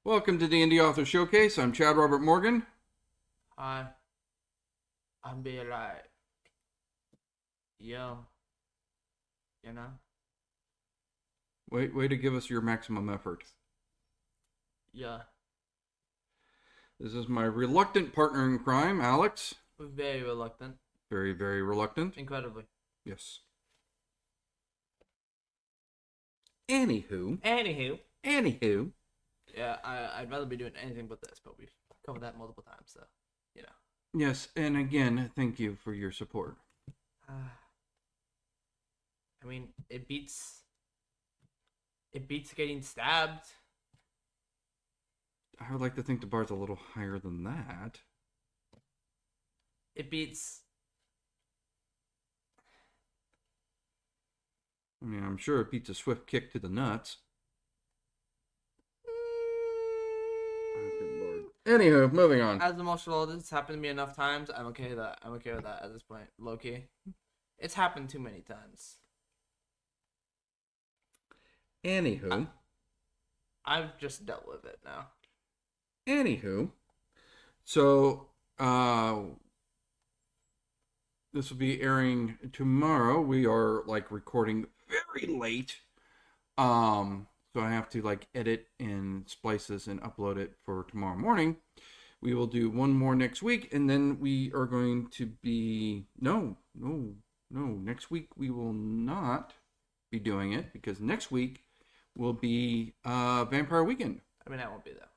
Welcome to the Indie Author Showcase. I'm Chad Robert Morgan. I I'm be like, yo, you know, Way to give us your maximum effort. yeah, This is my reluctant partner in crime, Alex. very reluctant, Very, very reluctant. incredibly. Yes. Anywho. Anywho, yeah, I'd rather be doing anything but this, but we've covered that multiple times, so you know. Yes, and again, thank you for your support. I mean, it beats getting stabbed. I would like to think the bar's a little higher than that. It beats. I mean, I'm sure it beats a swift kick to the nuts. Oh, good lord. Anywho, moving on. As emotional as it's happened to me enough times, I'm okay with that. I'm okay with that at this point. Low key, it's happened too many times. Anywho. I've just dealt with it now. Anywho. So, this will be airing tomorrow. We are recording very late. So I have to edit and splice this and upload it for tomorrow morning. We will do one more next week, and then we are going to be no. Next week we will not be doing it because next week will be Vampire Weekend. I mean, I won't be there.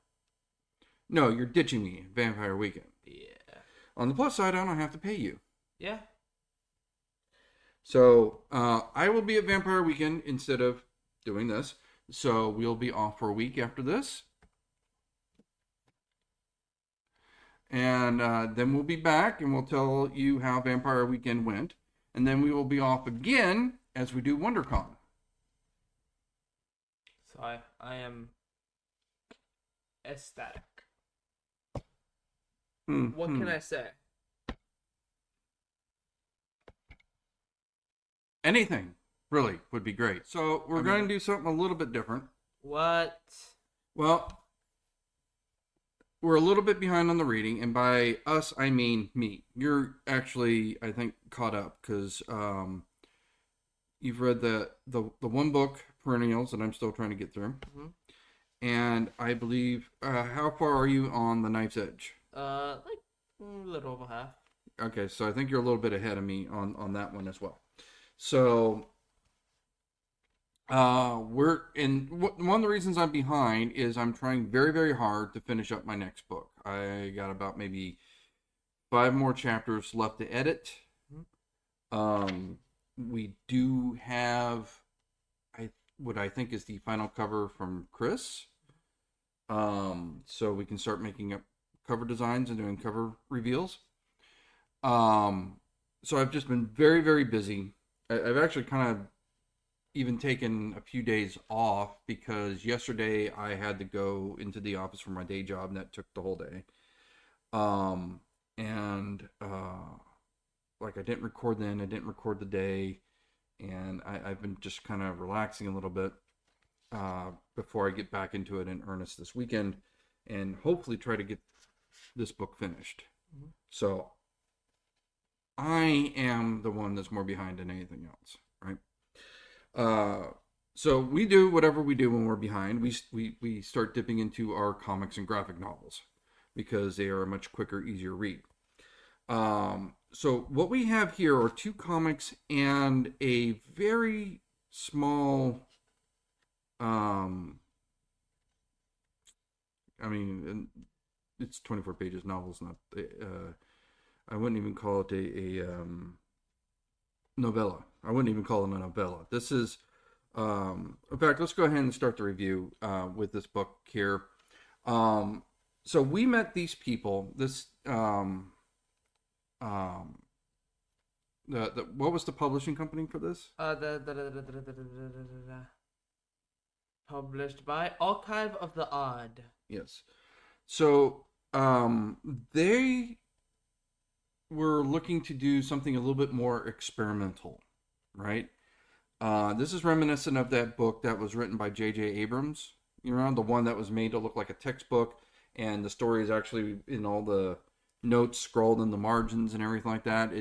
No, you're ditching me, Vampire Weekend. Yeah. On the plus side, I don't have to pay you. Yeah. So I will be at Vampire Weekend instead of doing this. So we'll be off for a week after this. And then we'll be back and we'll tell you how Vampire Weekend went. And then we will be off again as we do WonderCon. So I am ecstatic. What can I say? Anything, really, would be great. So we're going to do something a little bit different. What? Well, we're a little bit behind on the reading, and by us, I mean me. You're actually, I think, caught up because you've read the one book, Perennials, that I'm still trying to get through. Mm-hmm. And I believe, how far are you on The Knife's Edge? Like a little over half. Okay, so I think you're a little bit ahead of me on that one as well. So, one of the reasons I'm behind is I'm trying very, very hard to finish up my next book. I got about maybe 5 more chapters left to edit. Mm-hmm. We do have what I think is the final cover from Chris. So we can start making up cover designs and doing cover reveals. So I've just been very, very busy. I've actually kind of even taken a few days off because yesterday I had to go into the office for my day job and that took the whole day. I didn't record then, I didn't record the day, and I've been just kind of relaxing a little bit before I get back into it in earnest this weekend and hopefully try to get this book finished. Mm-hmm. So I am the one that's more behind than anything else, right? So we do whatever we do when we're behind. We start dipping into our comics and graphic novels because they are a much quicker, easier read. So what we have here are 2 comics and a very small, it's 24 pages novels, not, I wouldn't even call it a novella. I wouldn't even call it a novella. This is, in fact, let's go ahead and start the review with this book here. So we met these people. This, what was the publishing company for this? Published by Archive of the Odd. Yes. So they were looking to do something a little bit more experimental, right? This is reminiscent of that book that was written by J.J. Abrams You know, the one that was made to look like a textbook, and the story is actually in all the notes scrolled in the margins and everything like that.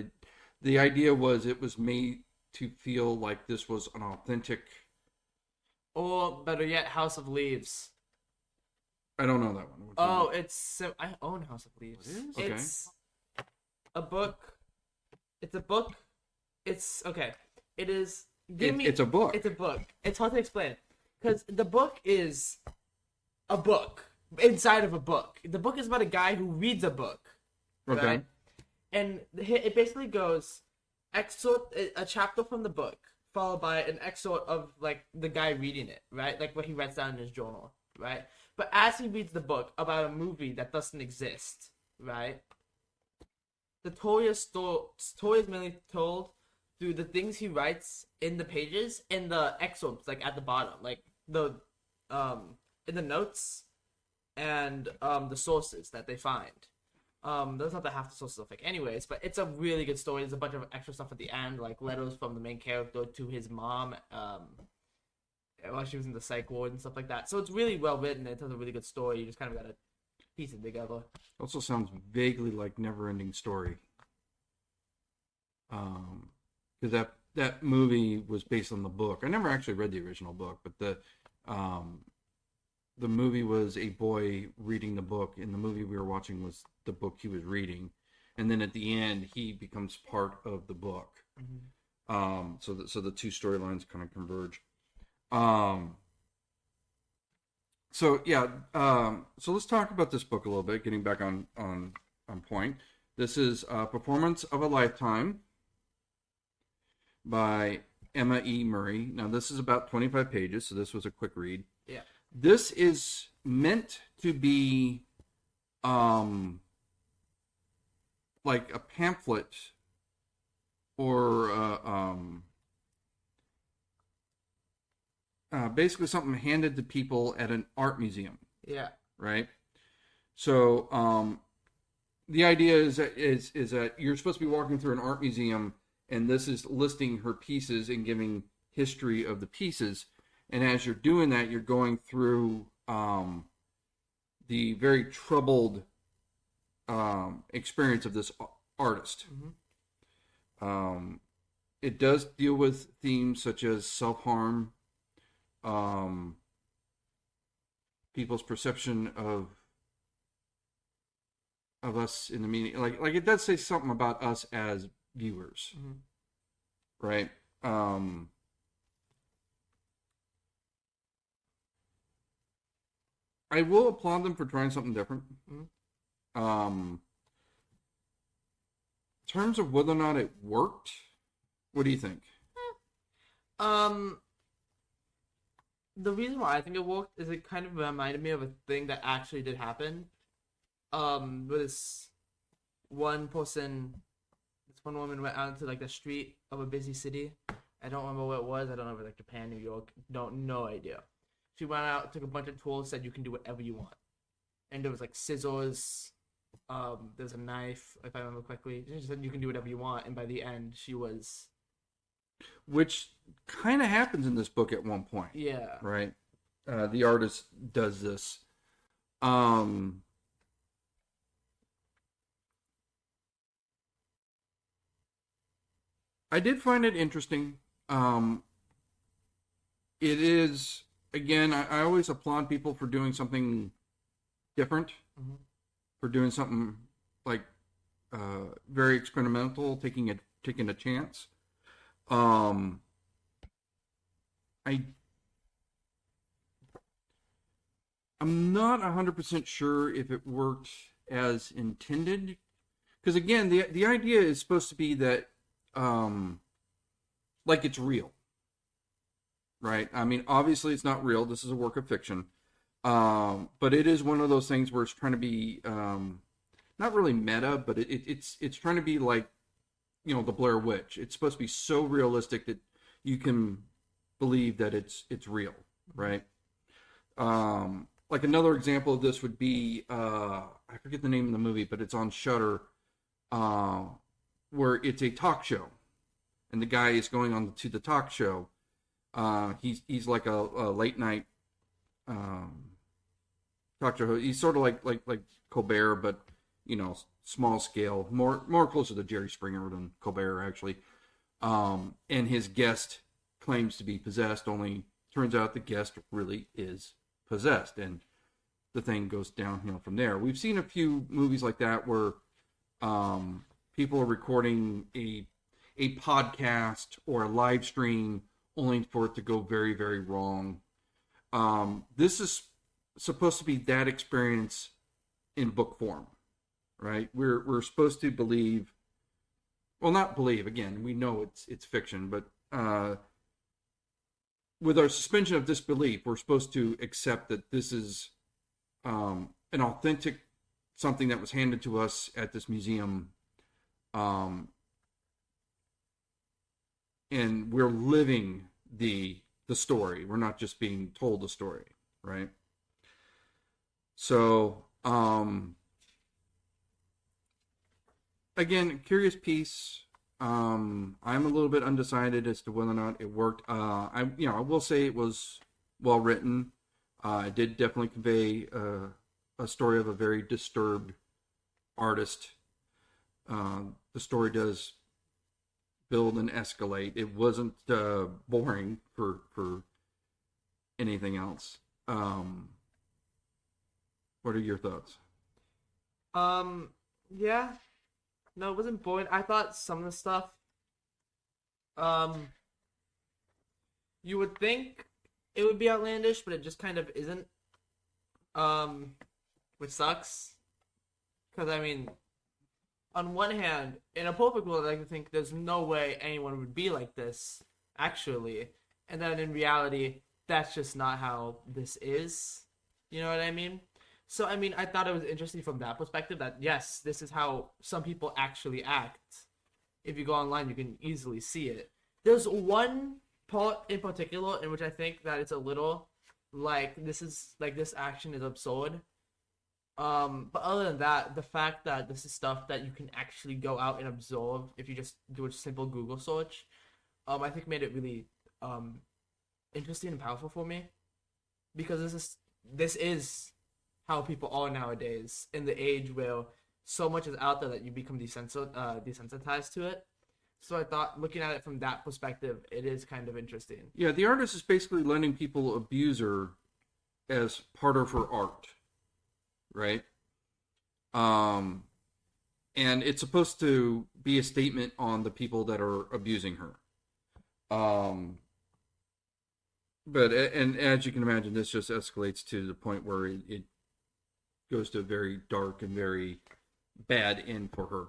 The idea was it was made to feel like this was an authentic. Or better yet, House of Leaves. I don't know that one. Which Oh, one? I own House of Leaves. It is? Okay. It's a book. It's a book. It's okay. It is. It's a book. It's a book. It's hard to explain because the book is a book inside of a book. The book is about a guy who reads a book. Okay. Right? And it basically goes excerpt a chapter from the book followed by an excerpt of like the guy reading it, right? Like what he writes down in his journal, right? But as he reads the book about a movie that doesn't exist, right? The story is mainly told through the things he writes in the pages and the excerpts, like at the bottom, like the in the notes and the sources that they find. Those not the half the sources are fake, anyways. But it's a really good story. There's a bunch of extra stuff at the end, like letters from the main character to his mom, while she was in the psych ward and stuff like that. So it's really well written. It tells a really good story. You just kind of gotta piece it together. Also sounds vaguely like Never-Ending Story. Because that movie was based on the book. I never actually read the original book, but the movie was a boy reading the book, and the movie we were watching was the book he was reading, and then at the end he becomes part of the book. Mm-hmm. So the two storylines kind of converge. So yeah, so let's talk about this book a little bit. Getting back on point. This is Performance of a Lifetime by Emma E. Murray. Now this is about 25 pages, so this was a quick read. Yeah. This is meant to be like a pamphlet or basically something handed to people at an art museum. Yeah. Right. So the idea is that you're supposed to be walking through an art museum, and this is listing her pieces and giving history of the pieces. And as you're doing that, you're going through the very troubled experience of this artist. Mm-hmm. It does deal with themes such as self-harm, people's perception of us in the media. Like it does say something about us as viewers, Mm-hmm. right? I will applaud them for trying something different. Mm-hmm. In terms of whether or not it worked, what do you think? The reason why I think it worked is it kind of reminded me of a thing that actually did happen. With this one woman went out into like the street of a busy city. I don't remember what it was. I don't know if it was like Japan, New York. No idea. She went out, took a bunch of tools, said you can do whatever you want. And there was like scissors. There's a knife, if I remember correctly. She said you can do whatever you want, and by the end, she was. Which kind of happens in this book at one point. Yeah. Right. The artist does this. I did find it interesting. It is, again, I always applaud people for doing something different, Mm-hmm. for doing something like very experimental, taking a chance. I'm not 100% sure if it worked as intended, because again, the idea is supposed to be that like it's real, right? I mean, obviously it's not real. This is a work of fiction, but it is one of those things where it's trying to be not really meta, but it's trying to be like, you know, the Blair Witch. It's supposed to be so realistic that you can believe that it's real, right? Like another example of this would be I forget the name of the movie, but it's on Shudder, where it's a talk show, and the guy is going on to the talk show. He's like a late night um, talk show host. He's sort of like Colbert, but small scale, more closer to Jerry Springer than Colbert actually. And his guest claims to be possessed, only turns out the guest really is possessed, and the thing goes downhill from there. We've seen a few movies like that where people are recording a podcast or a live stream only for it to go very, very wrong. This is supposed to be that experience in book form, right? We're supposed to believe, well, not believe. Again, we know it's fiction, but with our suspension of disbelief, we're supposed to accept that this is an authentic something that was handed to us at this museum, and we're living the story. We're not just being told the story, right? So again, curious piece. I'm a little bit undecided as to whether or not it worked. I will say it was well written. It did definitely convey a story of a very disturbed artist. The story does build and escalate. It wasn't boring for anything else. What are your thoughts? Yeah. No, it wasn't boring. I thought some of the stuff, you would think it would be outlandish, but it just kind of isn't. Which sucks. Because, I mean, on one hand, in a perfect world, I think there's no way anyone would be like this, actually. And then in reality, that's just not how this is. You know what I mean? So, I mean, I thought it was interesting from that perspective that, yes, this is how some people actually act. If you go online, you can easily see it. There's one part in particular in which I think that it's a little like this action is absurd. But other than that, the fact that this is stuff that you can actually go out and absorb if you just do a simple Google search, I think made it really interesting and powerful for me, because this is how people are nowadays in the age where so much is out there that you become desensitized to it. So I thought, looking at it from that perspective, it is kind of interesting. Yeah, the artist is basically letting people abuse her as part of her art, right? And it's supposed to be a statement on the people that are abusing her. But and as you can imagine, this just escalates to the point where it goes to a very dark and very bad end for her.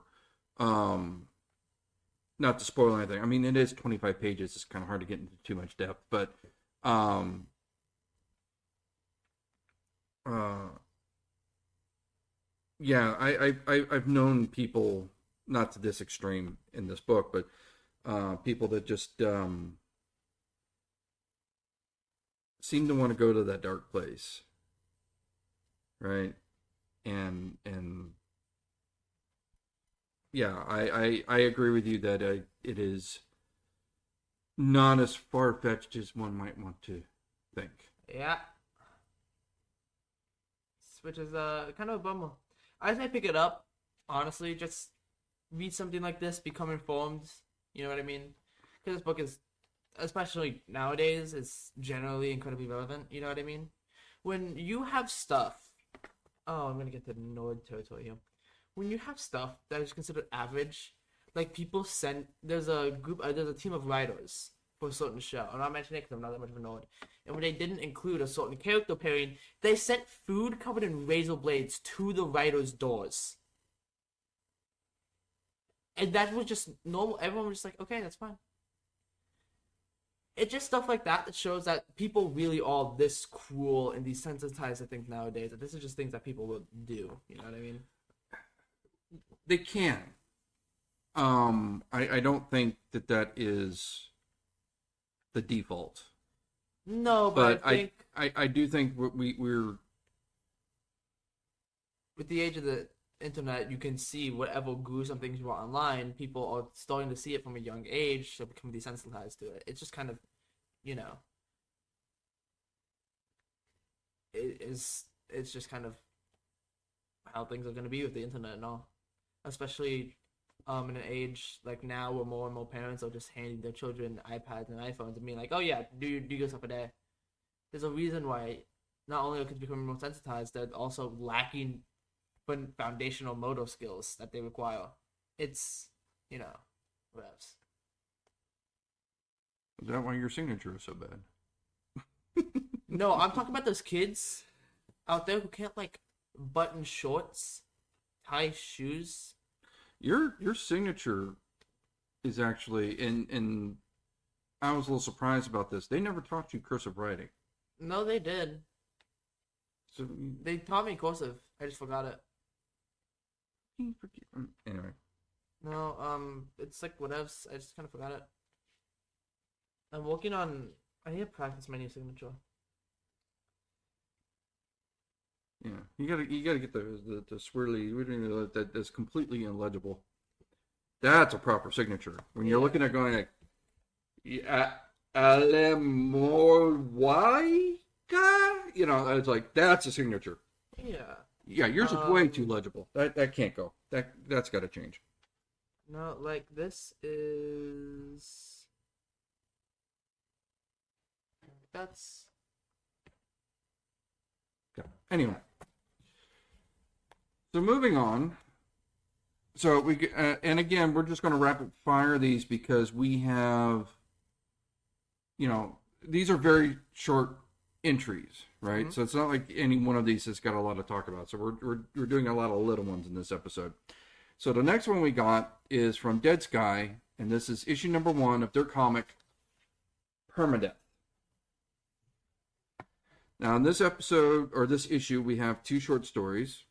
Not to spoil anything. I mean, it is 25 pages. It's kind of hard to get into too much depth, but yeah, I've known people, not to this extreme in this book, but people that just seem to want to go to that dark place, right? And yeah, I agree with you that it is not as far fetched as one might want to think. Yeah. Which is kind of a bummer. I might pick it up, honestly. Just read something like this, become informed. You know what I mean? Because this book is, especially nowadays, is generally incredibly relevant. You know what I mean? When you have stuff, oh, I'm gonna get to nerd territory here. When you have stuff that is considered average, like people send, there's a team of writers for a certain show. I'm not mentioning it because I'm not that much of a nerd. And when they didn't include a certain character pairing, they sent food covered in razor blades to the writers' doors. And that was just normal. Everyone was just like, okay, that's fine. It's just stuff like that that shows that people really are this cruel and desensitized, I think, nowadays. That this is just things that people will do. You know what I mean? They can. I don't think that is the default. No, but I think I do think we're with the age of the internet, you can see whatever gruesome things you want online. People are starting to see it from a young age, so become desensitized to it. It's just kind of, you know. it's just kind of how things are going to be with the internet and all, especially in an age like now where more and more parents are just handing their children iPads and iPhones and being like, oh yeah, do your stuff a day. There's a reason why not only are kids becoming more sensitized, they're also lacking foundational motor skills that they require. It's, you know, whatevs. Is that why your signature is so bad? No, I'm talking about those kids out there who can't like button shorts, tie shoes. Your signature is actually, and I was a little surprised about this. They never taught you cursive writing. No, they did. So They taught me cursive. I just forgot it. anyway, No, it's like whatevs. I just kind of forgot it. I'm working on. I need to practice my new signature. yeah, you gotta get the swirly that's completely illegible. That's a proper signature. When you're looking at going like, yeah, why? You know, it's like that's a signature. Yeah. Yeah, yours is way too legible. That can't go. That's got to change. No, like this is. That's. Okay. Anyway, so moving on. So we and again, we're just going to rapid fire these because we have, you know, these are very short entries, right? Mhm. So it's not like any one of these has got a lot to talk about. So we're doing a lot of little ones in this episode. So the next one we got is from Dead Sky, and this is issue number 1 of their comic Permadeath. Now in this episode or this issue, we have 2 short stories.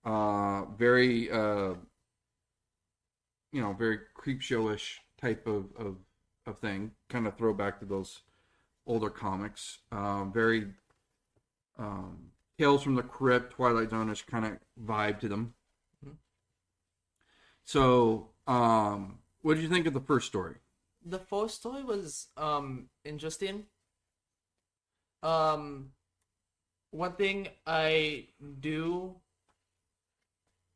Very very creep showish type of thing, kind of throwback to those older comics. Very Tales from the Crypt, Twilight Zone-ish kind of vibe to them. Mhm. So, what did you think of the first story? The first story was interesting. One thing I do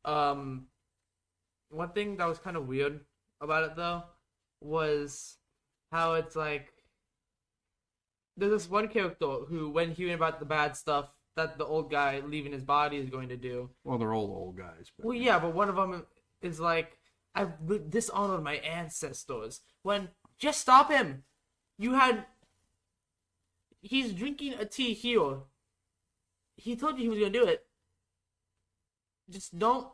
one thing that was kind of weird about it though was how it's like there's this one character who, when hearing about the bad stuff that the old guy leaving his body is going to do. Well, they're all old guys. But... Well, yeah, but one of them is like, I've dishonored my ancestors. When, just stop him. He's drinking a tea here. He told you he was going to do it. Just don't,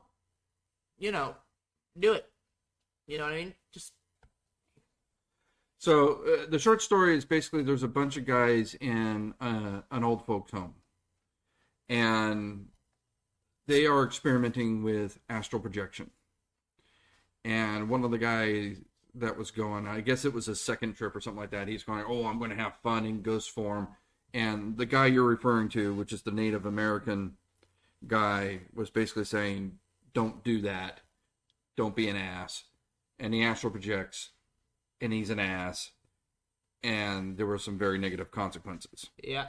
do it. You know what I mean? Just. So the short story is basically there's a bunch of guys in an old folks home, and they are experimenting with astral projection. And one of the guys that was going, I guess it was a second trip or something like that, he's going, oh, I'm going to have fun in ghost form. And the guy you're referring to, which is the Native American guy, was basically saying, don't do that. Don't be an ass. And he astral projects, and he's an ass. And there were some very negative consequences. Yeah.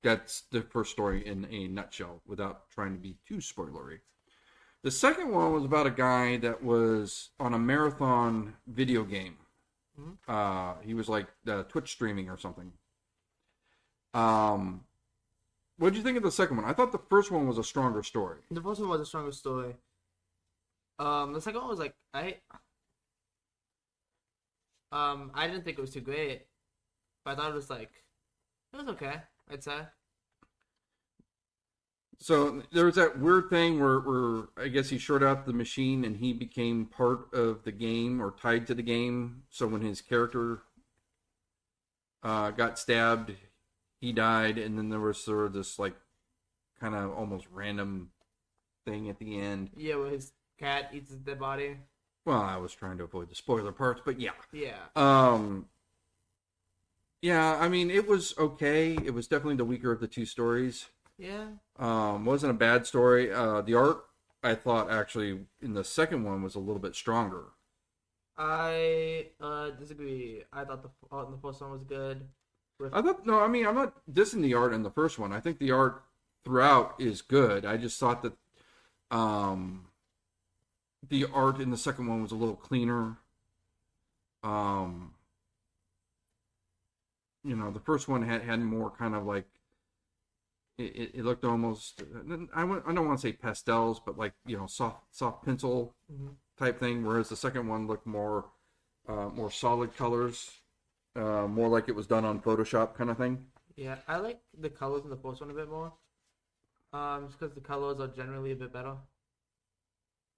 That's the first story in a nutshell, without trying to be too spoilery. The second one was about a guy that was on a marathon video game. Mm-hmm. He was like Twitch streaming or something. What did you think of the second one? I thought the first one was a stronger story. The first one was a stronger story. The second one was like I didn't think it was too great, but I thought it was okay, I'd say. So there was that weird thing where I guess he short out the machine and he became part of the game or tied to the game. So when his character got stabbed, he died, and then there was sort of this like kind of almost random thing at the end. Yeah, where his cat eats his dead body. Well, I was trying to avoid the spoiler parts, but yeah. Yeah. Yeah, I mean, it was okay. It was definitely the weaker of the two stories. Yeah. Wasn't a bad story. The art, I thought, actually, in the second one was a little bit stronger. I disagree. I thought the art in the first one was good. I thought no, I mean I'm not dissing the art in the first one. I think the art throughout is good. I just thought that um, the art in the second one was a little cleaner. Um, the first one had more kind of like it looked almost I don't want to say pastels, but like soft pencil type thing. Whereas the second one looked more solid colors, more like it was done on Photoshop kind of thing. Yeah, I like the colors in the first one a bit more. Just because the colors are generally a bit better.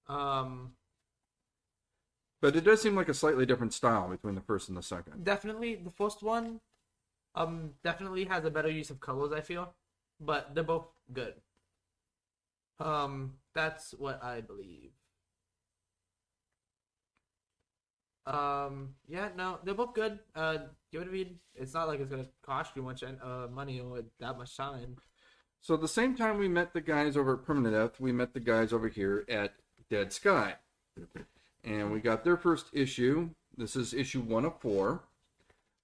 Um, But it does seem like a slightly different style between the first and the second. Definitely the first one, definitely has a better use of colors, I feel, but they're both good. That's what I believe. Yeah, no, they're both good. Give it a read. It's not like it's gonna cost you much money or that much time. So the same time we met the guys over at Permadeath, we met the guys over here at Dead Sky. And we got their first issue. This is issue 1 of 4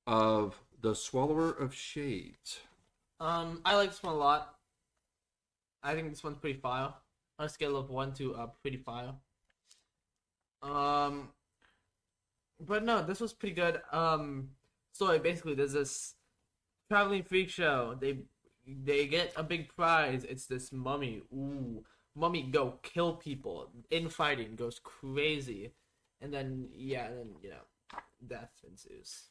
of The Swallower of Shades. I like this one a lot. I think this one's pretty fire. On a scale of 1 to pretty fire. But no, this was pretty good. So basically, there's this traveling freak show. They get a big prize. It's this mummy. Ooh, mummy go kill people. Infighting goes crazy, and then death ensues.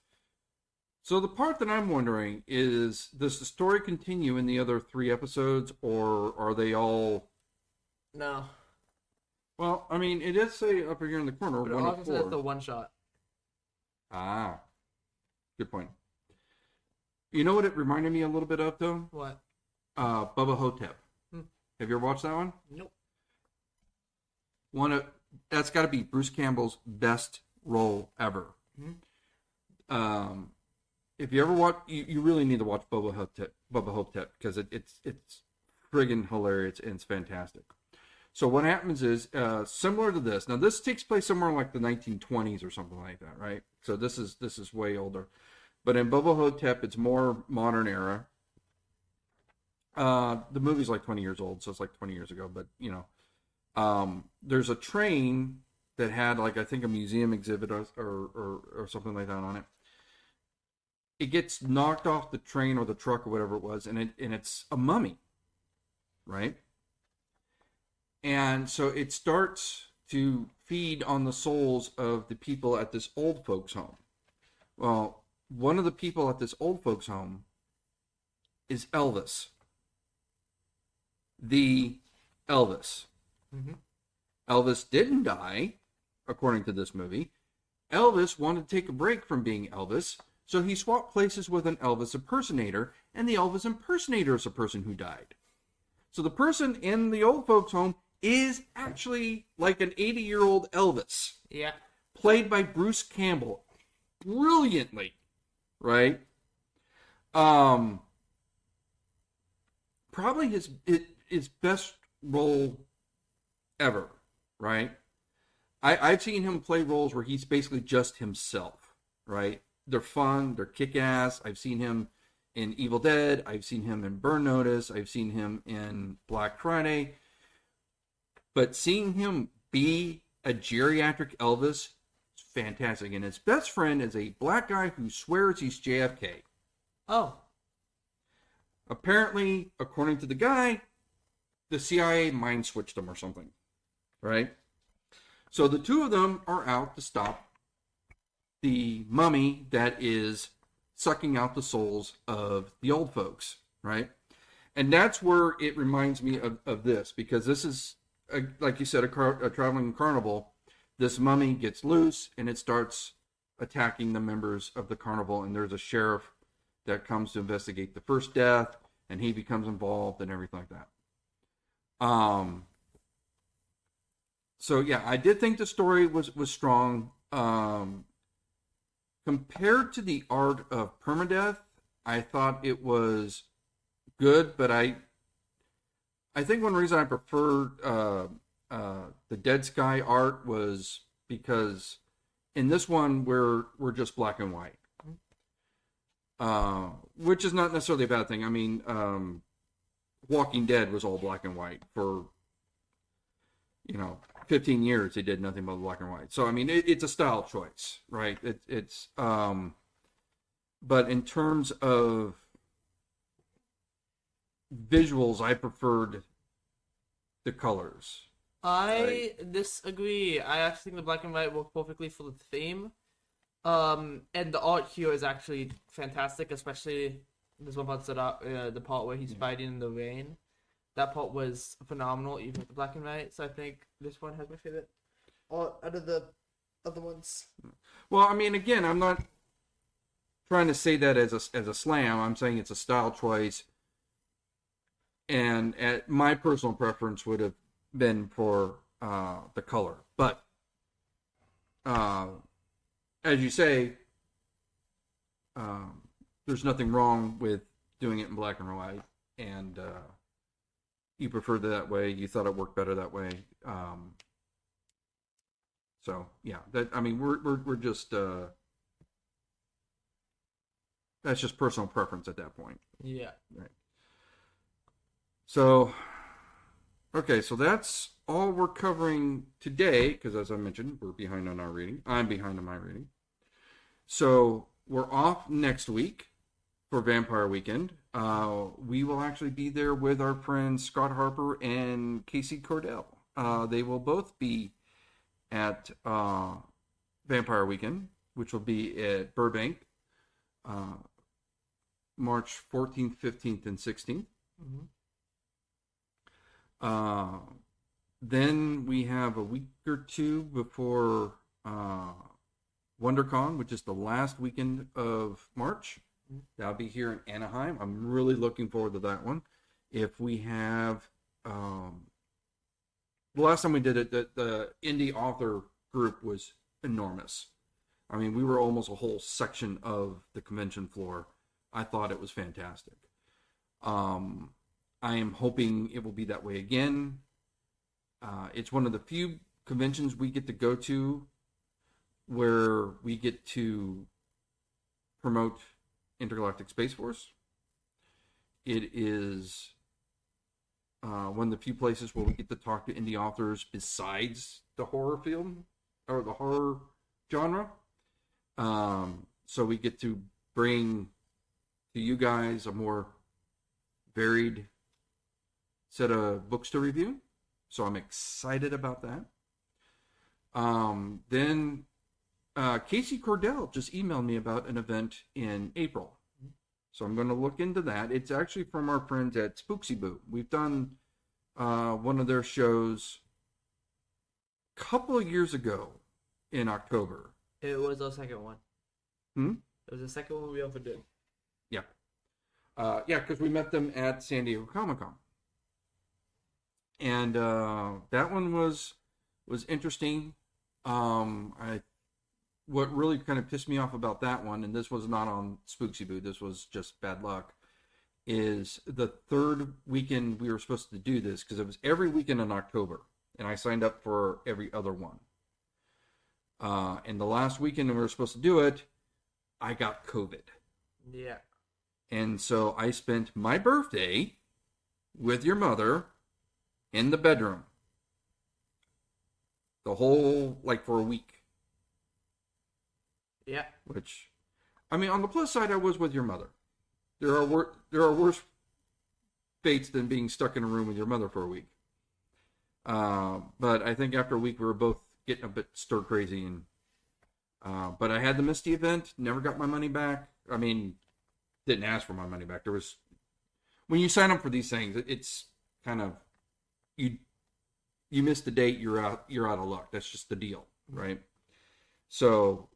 So the part that I'm wondering is, does the story continue in the other 3 episodes, or are they all? No. Well, I mean, it does say up here in the corner, But 1 of also 4. it's the one shot. Ah, good point. You know what it reminded me a little bit of, though? What? Bubba Hotep. Have you ever watched that one? Nope. That's got to be Bruce Campbell's best role ever. If you ever watch, you really need to watch Bubba Hotep because it's friggin' hilarious and it's fantastic. So what happens is similar to this. Now this takes place somewhere like the 1920s or something like that, right? So this is way older. But in Bubba Hotep, it's more modern era. The movie's like 20 years old, so it's like 20 years ago. But there's a train that had like I think a museum exhibit or something like that on it. It gets knocked off the train or the truck or whatever it was, and it's a mummy, right? And so it starts to feed on the souls of the people at this old folks' home. Well, one of the people at this old folks' home is Elvis. The Elvis. Elvis didn't die, according to this movie. Elvis wanted to take a break from being Elvis, so he swapped places with an Elvis impersonator, and the Elvis impersonator is a person who died. So the person in the old folks' home is actually like an 80-year-old Elvis. Yeah. Played by Bruce Campbell. Brilliantly. Right? Probably his best role ever. Right? I've seen him play roles where he's basically just himself. Right? They're fun. They're kick-ass. I've seen him in Evil Dead. I've seen him in Burn Notice. I've seen him in Black Friday. But seeing him be a geriatric Elvis is fantastic. And his best friend is a black guy who swears he's JFK. Oh. Apparently, according to the guy, the CIA mind switched him or something. Right? So the two of them are out to stop the mummy that is sucking out the souls of the old folks. Right? And that's where it reminds me of this. Because this is, like you said, a traveling carnival. This mummy gets loose and it starts attacking the members of the carnival. And there's a sheriff that comes to investigate the first death, and he becomes involved and everything like that. So yeah, I did think the story was strong. Compared to the art of Permadeath, I thought it was good, but I think one reason I preferred the Dead Sky art was because in this one we're just black and white. which is not necessarily a bad thing. I mean, Walking Dead was all black and white for 15 years. They did nothing but black and white. So I mean, it's a style choice, right? It's but in terms of visuals, I preferred the colors. I disagree. I actually think the black and white work perfectly for the theme. And the art here is actually fantastic, especially this one part stood out, the part where he's fighting in the rain. That part was phenomenal, even with the black and white. So I think this one has my favorite art out of the other ones. Well, I mean, again, I'm not trying to say that as a slam. I'm saying it's a style choice, and my personal preference would have been for the color. But as you say, there's nothing wrong with doing it in black and white, and you preferred it that way. You thought it worked better that way. So yeah, that I mean, we're just that's just personal preference at that point. Yeah. Right. So, okay, so that's all we're covering today, because as I mentioned, we're behind on our reading. I'm behind on my reading. So we're off next week for Vampire Weekend. We will actually be there with our friends Scott Harper and Casey Cordell. They will both be at Vampire Weekend, which will be at Burbank, March 14th, 15th, and 16th. Mm-hmm. Then we have a week or two before WonderCon, which is the last weekend of March. That'll be here in Anaheim. I'm really looking forward to that one. If we have, the last time we did it, the indie author group was enormous. I mean, we were almost a whole section of the convention floor. I thought it was fantastic. I am hoping it will be that way again. It's one of the few conventions we get to go to where we get to promote Intergalactic Space Force. It is one of the few places where we get to talk to indie authors besides the horror film or the horror genre. So we get to bring to you guys a more varied set of books to review. So I'm excited about that. Then Casey Cordell just emailed me about an event in April. So I'm going to look into that. It's actually from our friends at Spooksy Boo. We've done one of their shows a couple of years ago in October. It was the second one. It was the second one we ever did. Yeah. Yeah, because we met them at San Diego Comic-Con. And that one was interesting. What really kind of pissed me off about that one, and this was not on Spooksy Boo, this was just bad luck, is the third weekend we were supposed to do this, because it was every weekend in October, and I signed up for every other one. And the last weekend we were supposed to do it, I got COVID. Yeah. And so I spent my birthday with your mother in the bedroom. The whole, for a week. Yeah. Which, I mean, on the plus side, I was with your mother. There are worse fates than being stuck in a room with your mother for a week. But I think after a week, we were both getting a bit stir crazy, and but I had to miss the event. Never got my money back. I mean, didn't ask for my money back. There was, when you sign up for these things, it's kind of you miss the date, you're out of luck. That's just the deal, right? So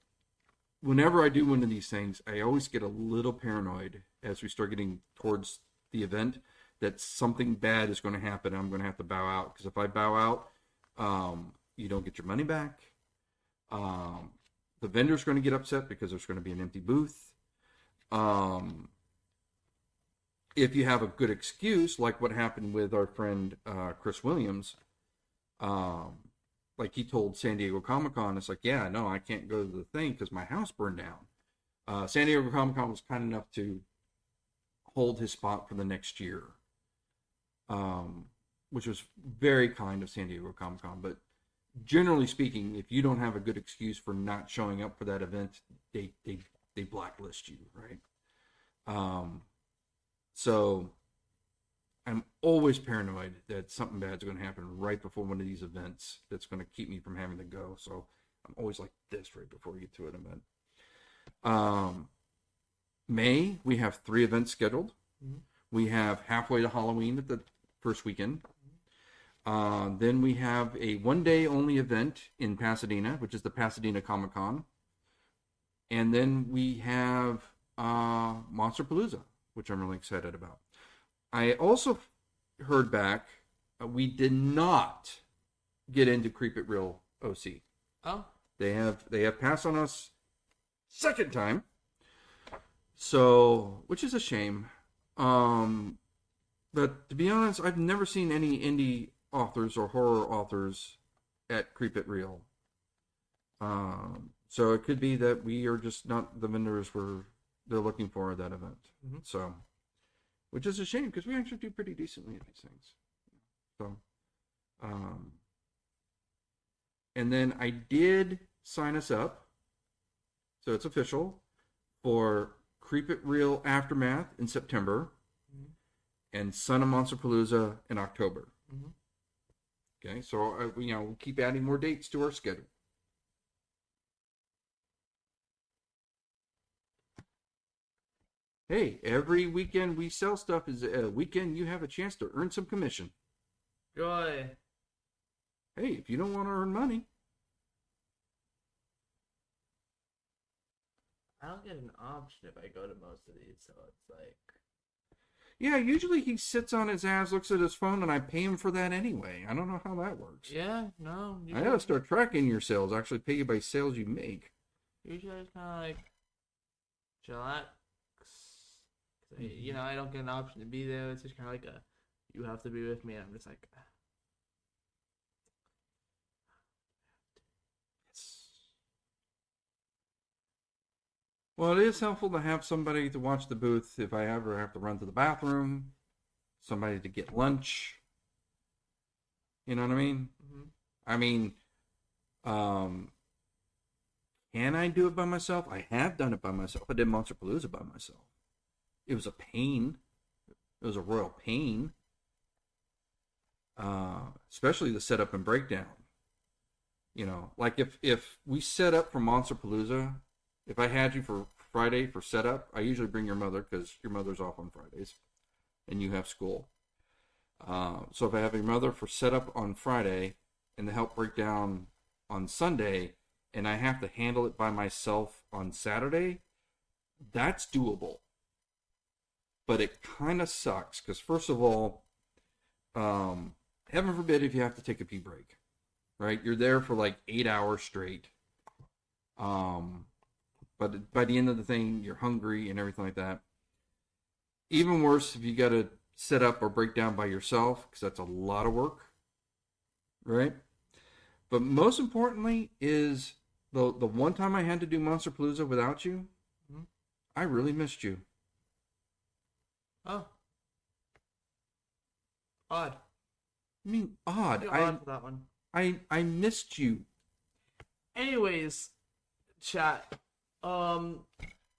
whenever I do one of these things, I always get a little paranoid as we start getting towards the event that something bad is going to happen. I'm going to have to bow out, because if I bow out, you don't get your money back. The vendor's going to get upset because there's going to be an empty booth. If you have a good excuse, like what happened with our friend Chris Williams, like he told San Diego Comic-Con, it's like, yeah, no, I can't go to the thing because my house burned down. San Diego Comic-Con was kind enough to hold his spot for the next year, which was very kind of San Diego Comic Con. But generally speaking, if you don't have a good excuse for not showing up for that event, they blacklist you, right? So I'm always paranoid that something bad's going to happen right before one of these events that's going to keep me from having to go. So I'm always like this right before we get to an event. May, we have 3 events scheduled. Mm-hmm. We have halfway to Halloween at the first weekend. Then we have a 1-day only event in Pasadena, which is the Pasadena Comic Con. And then we have Monsterpalooza, which I'm really excited about. I also heard back we did not get into Creep It Real OC. Oh, they have passed on us second time, so which is a shame. But to be honest, I've never seen any indie authors or horror authors at Creep It Real. So it could be that we are just not the vendors they're looking for at that event. Mm-hmm. So, which is a shame because we actually do pretty decently at these things. So, and then I did sign us up, so it's official, for Creep It Real Aftermath in September, and Son of Monsterpalooza in October. Mm-hmm. Okay, so we'll keep adding more dates to our schedule. Hey, every weekend we sell stuff is a weekend you have a chance to earn some commission. Joy. Hey, if you don't want to earn money. I don't get an option if I go to most of these, so it's like... Yeah, usually he sits on his ass, looks at his phone, and I pay him for that anyway. I don't know how that works. Yeah, no. I gotta start tracking your sales. Actually pay you by sales you make. Usually I just kind of like chillax. I don't get an option to be there. It's just kind of like you have to be with me. And I'm just like... Well, it is helpful to have somebody to watch the booth if I ever have to run to the bathroom, somebody to get lunch. You know what I mean? Mm-hmm. I mean, can I do it by myself? I have done it by myself. I did Monsterpalooza by myself. It was a pain. It was a royal pain. Especially the setup and breakdown. Like if we set up for Monsterpalooza, if I had you for Friday for setup, I usually bring your mother because your mother's off on Fridays and you have school. So if I have your mother for setup on Friday and the help breakdown on Sunday, and I have to handle it by myself on Saturday, that's doable. But it kind of sucks because, first of all, heaven forbid if you have to take a pee break, right? You're there for like 8 hours straight. But by the end of the thing, you're hungry and everything like that. Even worse if you got to set up or break down by yourself, because that's a lot of work, right? But most importantly is the one time I had to do Monsterpalooza without you, Mm-hmm. I really missed you. Oh. Odd. I mean, odd. You're odd for that one. I missed you. Anyways, chat.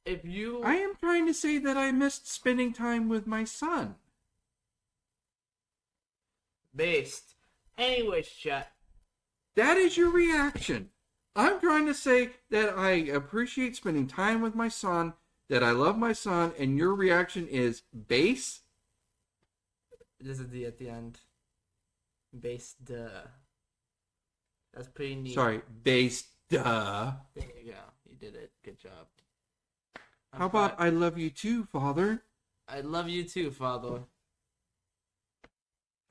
If you... I am trying to say that I missed spending time with my son. Based. Anyways, chat. That is your reaction. I'm trying to say that I appreciate spending time with my son, that I love my son, and your reaction is base? This is the at the end. Based. That's pretty neat. Sorry, base. Duh. There you go. You did it. Good job. How about I love you too, Father? I love you too, Father.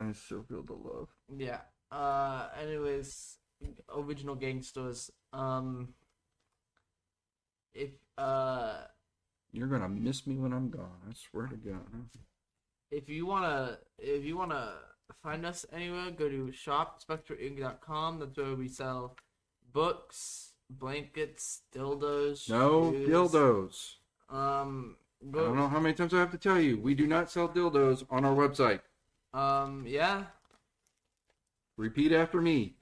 I still feel the love. Yeah. Anyways, original gangsters. If You're gonna miss me when I'm gone. I swear to God. if you wanna find us anywhere, go to shop.spectralink.com. That's where we sell books, blankets, dildos. No shoes. dildos. Go I don't know how many times I have to tell you. We do not sell dildos on our website. Yeah. Repeat after me.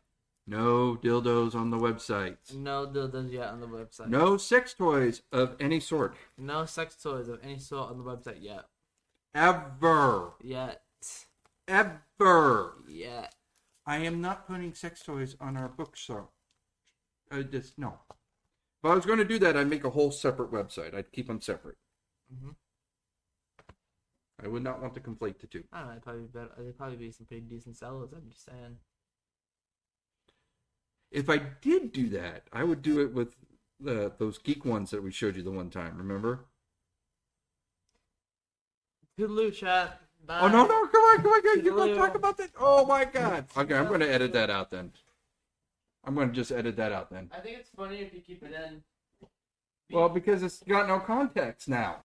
No dildos on the website. No dildos yet on the website. No sex toys of any sort. No sex toys of any sort on the website yet. Ever. Yet. Ever. Yet. I am not putting sex toys on our bookshop. Just no. If I was going to do that, I'd make a whole separate website. I'd keep them separate. Mm-hmm. I would not want to conflate the two. I don't know. There'd probably be some pretty decent sellers. I'm just saying. If I did do that, I would do it with those geek ones that we showed you the one time. Remember? Toodaloo, chat. Bye. Oh no! Come on! You're going to Toodaloo. talk about that? Oh my God! Okay, I'm going to edit that out then. I'm going to just edit that out then. I think it's funny if you keep it in. Well, because it's got no context now.